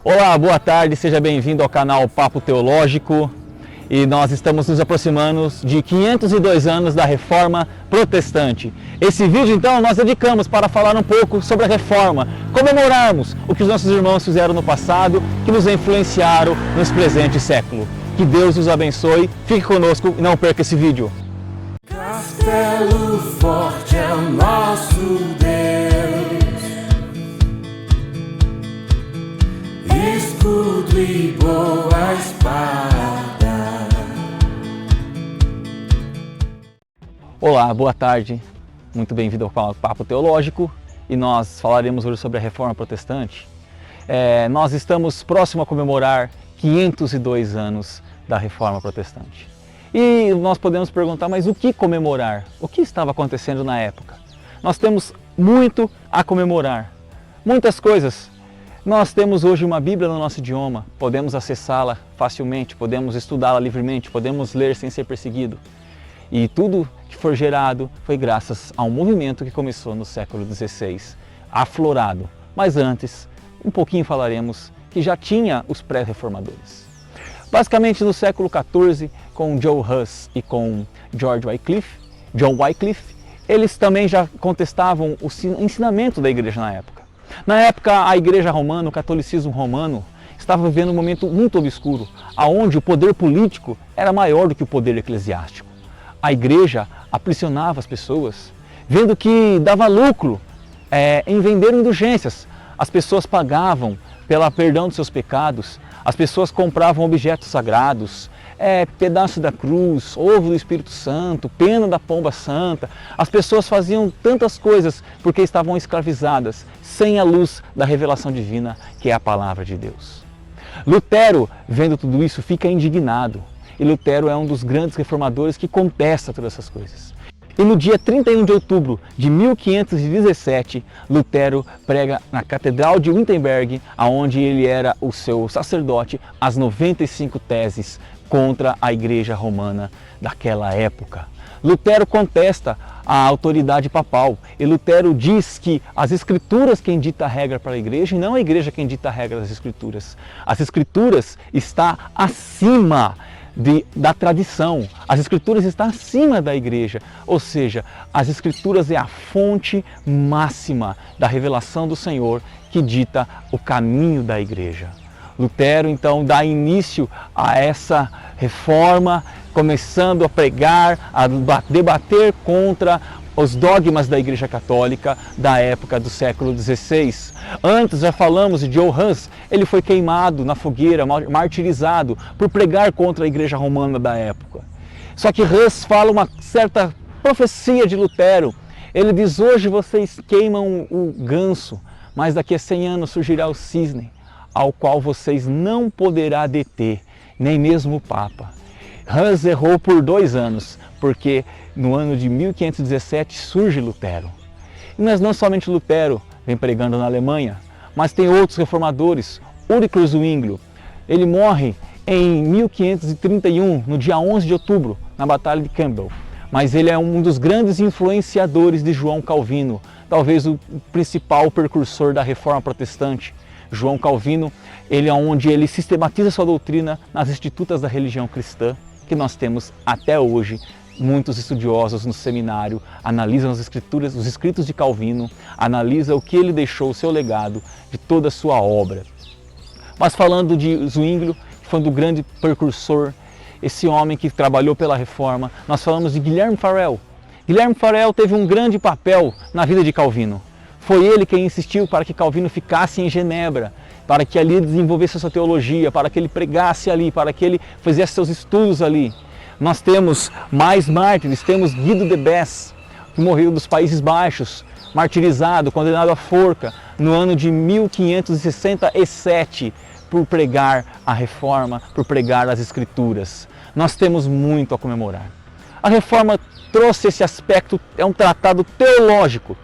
Olá, boa tarde, seja bem-vindo ao canal Papo Teológico. E nós estamos nos aproximando de 502 anos da Reforma Protestante. Esse vídeo, então, nós dedicamos para falar um pouco sobre a Reforma, comemorarmos o que os nossos irmãos fizeram no passado, que nos influenciaram nesse presente século. Que Deus os abençoe, fique conosco e não perca esse vídeo. Castelo forte é o nosso Deus, escudo e boa espada. Olá, boa tarde, muito bem-vindo ao Papo Teológico e nós falaremos hoje sobre a Reforma Protestante. Nós estamos próximos a comemorar 502 anos da Reforma Protestante. E nós podemos perguntar, mas o que comemorar? O que estava acontecendo na época? Nós temos muito a comemorar, muitas coisas. Nós temos hoje uma Bíblia no nosso idioma, podemos acessá-la facilmente, podemos estudá-la livremente, podemos ler sem ser perseguido. E tudo que foi gerado foi graças a um movimento que começou no século XVI, aflorado. Mas antes, um pouquinho falaremos que já tinha os pré-reformadores. Basicamente no século XIV, com John Huss e com John Wycliffe, eles também já contestavam o ensinamento da igreja na época. Na época, a igreja romana, o catolicismo romano, estava vivendo um momento muito obscuro, onde o poder político era maior do que o poder eclesiástico. A igreja aprisionava as pessoas, vendo que dava lucro em vender indulgências. As pessoas pagavam pelo perdão dos seus pecados, as pessoas compravam objetos sagrados, pedaço da cruz, ovo do Espírito Santo, pena da pomba santa. As pessoas faziam tantas coisas porque estavam escravizadas, sem a luz da revelação divina, que é a palavra de Deus. Lutero, vendo tudo isso, fica indignado. E Lutero é um dos grandes reformadores que contesta todas essas coisas. E no dia 31 de outubro de 1517, Lutero prega na Catedral de Wittenberg, onde ele era o seu sacerdote, as 95 teses contra a Igreja Romana daquela época. Lutero contesta a autoridade papal e Lutero diz que as Escrituras quem dita a regra para a Igreja e não a Igreja quem dita a regra das Escrituras. As Escrituras estão acima da tradição, as Escrituras estão acima da igreja, ou seja, as Escrituras é a fonte máxima da revelação do Senhor que dita o caminho da igreja. Lutero então dá início a essa reforma, começando a pregar, a debater contra os dogmas da Igreja Católica da época do século XVI. Antes já falamos de John Huss, ele foi queimado na fogueira, martirizado por pregar contra a Igreja Romana da época. Só que Huss fala uma certa profecia de Lutero. Ele diz, hoje vocês queimam o ganso, mas daqui a 100 anos surgirá o cisne, ao qual vocês não poderá deter, nem mesmo o Papa. Huss errou por 2 anos, porque no ano de 1517 surge Lutero. Mas não somente Lutero vem pregando na Alemanha, mas tem outros reformadores. Ulrich Zwinglio, ele morre em 1531, no dia 11 de outubro, na Batalha de Campbell. Mas ele é um dos grandes influenciadores de João Calvino, talvez o principal precursor da Reforma Protestante. João Calvino, ele é onde ele sistematiza sua doutrina nas Institutas da Religião Cristã, que nós temos até hoje. Muitos estudiosos no seminário analisam as escrituras, os escritos de Calvino, analisam o que ele deixou, o seu legado, de toda a sua obra. Mas falando de Zwinglio, que foi um grande precursor, esse homem que trabalhou pela Reforma, nós falamos de Guilherme Farel. Guilherme Farel teve um grande papel na vida de Calvino. Foi ele quem insistiu para que Calvino ficasse em Genebra, para que ali desenvolvesse a sua teologia, para que ele pregasse ali, para que ele fizesse seus estudos ali. Nós temos mais mártires, temos Guido de Besse, que morreu dos Países Baixos, martirizado, condenado à forca, no ano de 1567, por pregar a Reforma, por pregar as Escrituras. Nós temos muito a comemorar. A Reforma trouxe esse aspecto, é um tratado teológico.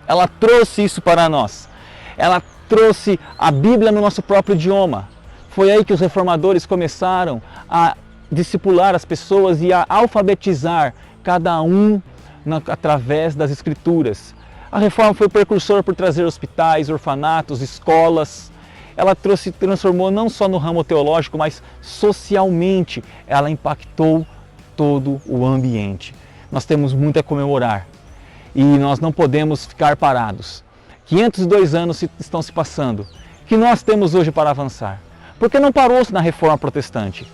Ela trouxe isso para nós. Ela trouxe a Bíblia no nosso próprio idioma. Foi aí que os reformadores começaram a discipular as pessoas e a alfabetizar cada um através das Escrituras. A Reforma foi precursora por trazer hospitais, orfanatos, escolas ela transformou não só no ramo teológico, mas socialmente, ela impactou todo o ambiente. Nós temos muito a comemorar e nós não podemos ficar parados. 502 anos estão se passando. O que nós temos hoje para avançar? Porque não parou na Reforma Protestante.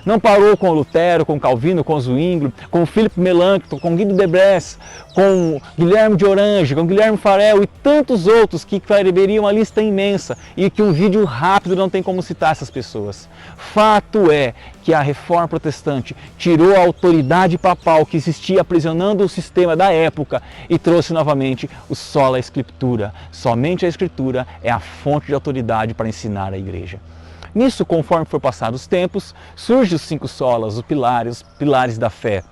Não parou com Lutero, com Calvino, com Zwingli, com Philippe Melanchthon, com Guido de Bresse, com Guilherme de Orange, com Guilherme Farel e tantos outros que caberiam uma lista imensa e que um vídeo rápido não tem como citar essas pessoas. Fato é que a Reforma Protestante tirou a autoridade papal que existia aprisionando o sistema da época e trouxe novamente o sola Scriptura. Somente a Escritura é a fonte de autoridade para ensinar a Igreja. Nisso, conforme for passado os tempos, surgem os 5 solas, os pilares da fé.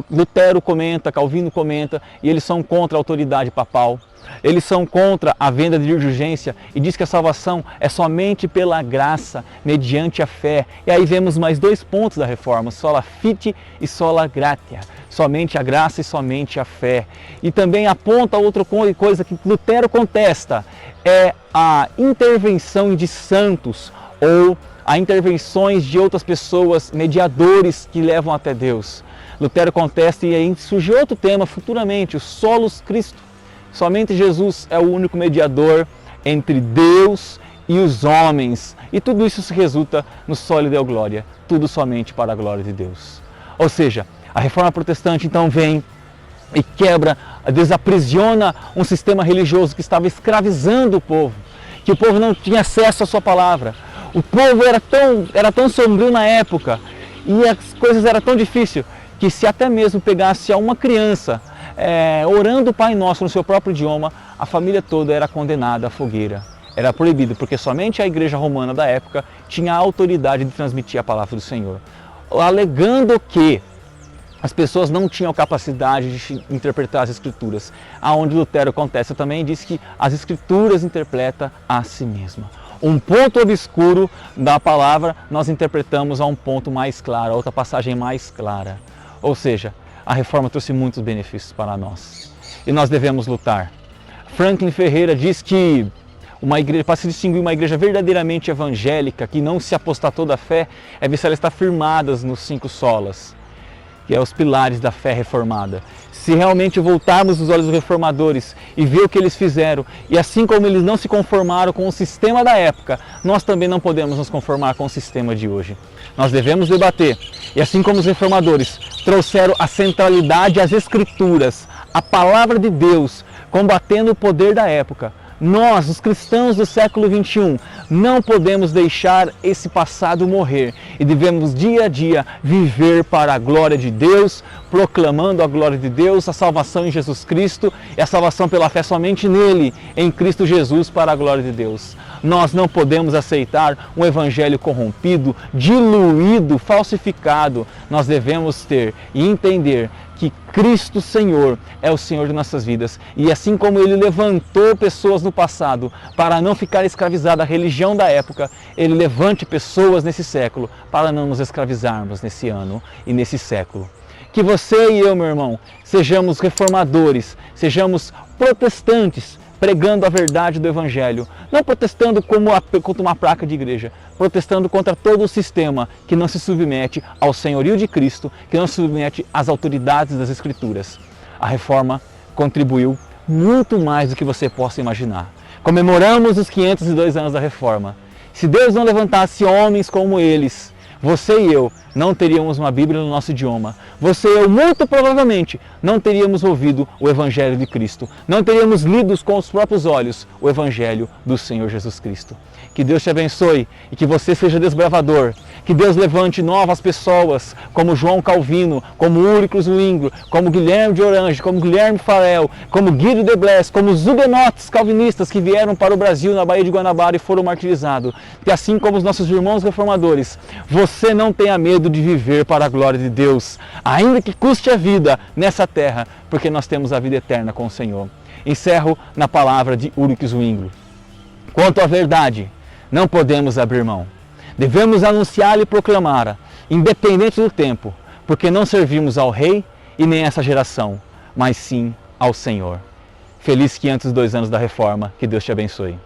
Lutero comenta, Calvino comenta, e eles são contra a autoridade papal. Eles são contra a venda de indulgência e diz que a salvação é somente pela graça, mediante a fé. E aí vemos mais 2 pontos da reforma, sola fide e sola gratia. Somente a graça e somente a fé. E também aponta outra coisa que Lutero contesta, é a intervenção de santos ou a intervenções de outras pessoas, mediadores que levam até Deus. Lutero contesta e aí surge outro tema futuramente, o solus Christo. Somente Jesus é o único mediador entre Deus e os homens. E tudo isso se resulta no soli Deo Gloria, tudo somente para a glória de Deus. Ou seja, a Reforma Protestante então vem e quebra, desaprisiona um sistema religioso que estava escravizando o povo, que o povo não tinha acesso à sua palavra. O povo era tão sombrio na época e as coisas eram tão difíceis que se até mesmo pegasse a uma criança orando o Pai Nosso no seu próprio idioma, a família toda era condenada à fogueira. Era proibido, porque somente a Igreja Romana da época tinha a autoridade de transmitir a palavra do Senhor, alegando que as pessoas não tinham capacidade de interpretar as Escrituras. Aonde Lutero contesta também e diz que as Escrituras interpretam a si mesma. Um ponto obscuro da palavra nós interpretamos a um ponto mais claro, a outra passagem mais clara. Ou seja, a reforma trouxe muitos benefícios para nós e nós devemos lutar. Franklin Ferreira diz que para se distinguir uma igreja verdadeiramente evangélica, que não se apostatou da fé, é ver se ela está firmada nos 5 solas, que é os pilares da fé reformada. Se realmente voltarmos os olhos dos reformadores e ver o que eles fizeram, e assim como eles não se conformaram com o sistema da época, nós também não podemos nos conformar com o sistema de hoje. Nós devemos debater, e assim como os reformadores trouxeram a centralidade às Escrituras, a palavra de Deus, combatendo o poder da época, nós, os cristãos do século XXI, não podemos deixar esse passado morrer e devemos dia a dia viver para a glória de Deus, proclamando a glória de Deus, a salvação em Jesus Cristo e a salvação pela fé somente nele, em Cristo Jesus, para a glória de Deus. Nós não podemos aceitar um evangelho corrompido, diluído, falsificado. Nós devemos ter e entender que Cristo Senhor é o Senhor de nossas vidas. E assim como Ele levantou pessoas no passado para não ficar escravizado à religião da época, Ele levante pessoas nesse século para não nos escravizarmos nesse ano e nesse século. Que você e eu, meu irmão, sejamos reformadores, sejamos protestantes, pregando a verdade do Evangelho, não protestando contra uma placa de igreja, protestando contra todo o sistema que não se submete ao senhorio de Cristo, que não se submete às autoridades das Escrituras. A reforma contribuiu muito mais do que você possa imaginar. Comemoramos os 502 anos da reforma. Se Deus não levantasse homens como eles, você e eu não teríamos uma Bíblia no nosso idioma. Você e eu, muito provavelmente, não teríamos ouvido o Evangelho de Cristo. Não teríamos lido com os próprios olhos o Evangelho do Senhor Jesus Cristo. Que Deus te abençoe e que você seja desbravador. Que Deus levante novas pessoas, como João Calvino, como Ulrich Zwingli, como Guilherme de Orange, como Guilherme Farel, como Guido de Bresse, como os huguenotes calvinistas que vieram para o Brasil na Baía de Guanabara e foram martirizados. Que assim como os nossos irmãos reformadores, você não tenha medo de viver para a glória de Deus, ainda que custe a vida nessa terra, porque nós temos a vida eterna com o Senhor. Encerro na palavra de Ulrich Zwingli. Quanto à verdade, não podemos abrir mão. Devemos anunciá-la e proclamá-la, independente do tempo, porque não servimos ao rei e nem a essa geração, mas sim ao Senhor. Feliz 502 anos da Reforma, que Deus te abençoe.